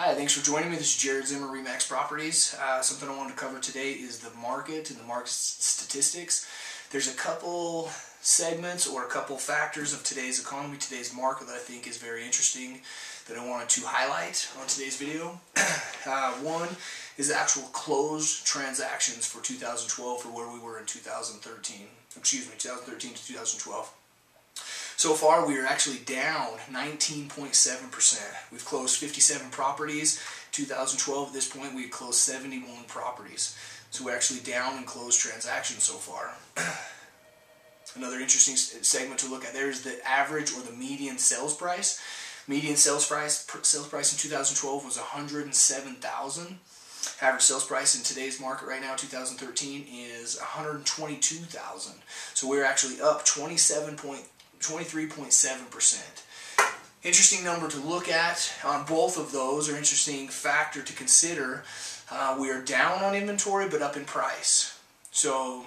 Hi, thanks for joining me. This is Jared Zimmer, Remax Properties. Something I wanted to cover today is the market and the market statistics. There's a couple segments or a couple factors of today's economy, today's market that I think is very interesting that I wanted to highlight on today's video. One is the actual closed transactions for 2012 for where we were in 2013. Excuse me, 2013 to 2012. So far, we are actually down 19.7%. We've closed 57 properties. 2012, at this point, we had closed 71 properties. So we're actually down in closed transactions so far. Another interesting segment to look at there is the average or the median sales price. Median sales price in 2012 was $107,000. Average sales price in today's market right now, 2013, is $122,000. So we're actually up 23.7%. Interesting number to look at on both of those, or interesting factor to consider. We are down on inventory but up in price. So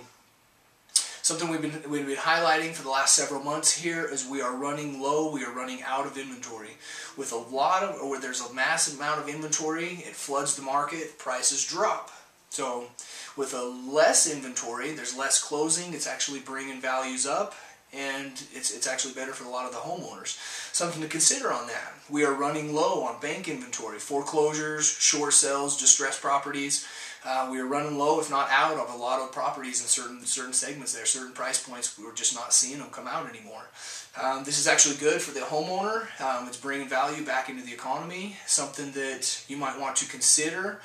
something we've been highlighting for the last several months here is we are running low, we are running out of inventory. With where there's a massive amount of inventory, it floods the market, prices drop. So with a less inventory, there's less closing, it's actually bringing values up, and it's actually better for a lot of the homeowners. Something to consider on that. We are running low on bank inventory, foreclosures, short sales, distressed properties. We are running low, if not out, of a lot of properties in certain segments there, certain price points. We're just not seeing them come out anymore. This is actually good for the homeowner. It's bringing value back into the economy, something that you might want to consider.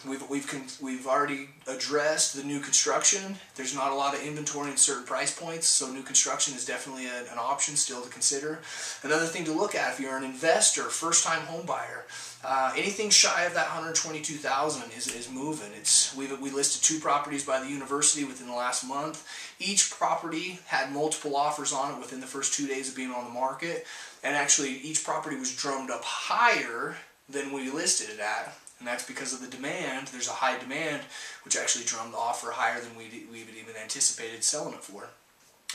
We've already addressed the new construction. There's not a lot of inventory in certain price points, so new construction is definitely an option still to consider. Another thing to look at if you're an investor, first-time home buyer, anything shy of that $122,000 is moving. We listed 2 properties by the university within the last month. Each property had multiple offers on it within the first 2 days of being on the market, and actually each property was drummed up higher than we listed it at. And that's because of the demand. There's a high demand, which actually drummed the offer higher than we even anticipated selling it for.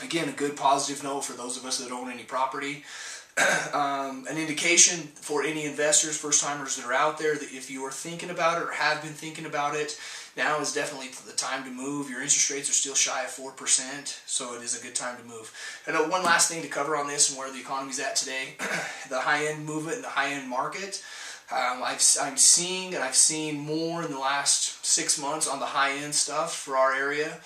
Again, a good positive note for those of us that own any property. An indication for any investors, first-timers that are out there, that if you are thinking about it or have been thinking about it, now is definitely the time to move. Your interest rates are still shy of 4%, so it is a good time to move. And one last thing to cover on this and where the economy's at today, the high-end movement and the high-end market. I've seen more in the last 6 months on the high-end stuff for our area.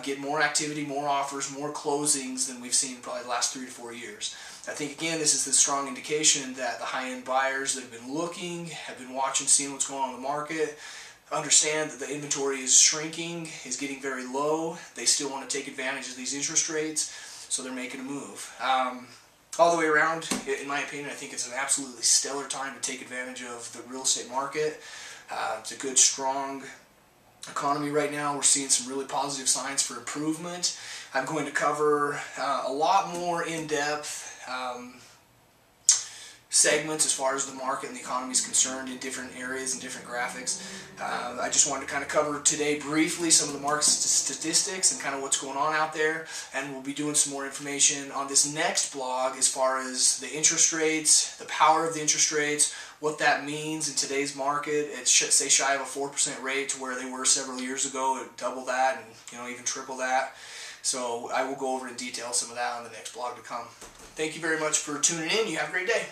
Get more activity, more offers, more closings than we've seen probably the last 3 to 4 years. I think, again, this is the strong indication that the high-end buyers that have been looking, have been watching, seeing what's going on in the market, understand that the inventory is shrinking, is getting very low. They still want to take advantage of these interest rates, so they're making a move. All the way around, in my opinion, I think it's an absolutely stellar time to take advantage of the real estate market. It's a good, strong economy right now. We're seeing some really positive signs for improvement. I'm going to cover a lot more in-depth segments as far as the market and the economy is concerned in different areas and different graphics. I just wanted to kind of cover today briefly some of the market statistics and kind of what's going on out there, and we'll be doing some more information on this next blog as far as the interest rates, the power of the interest rates, what that means in today's market. It's say shy of a 4% rate to where they were several years ago, double that and even triple that. So I will go over in detail some of that on the next blog to come. Thank you very much for tuning in. You have a great day.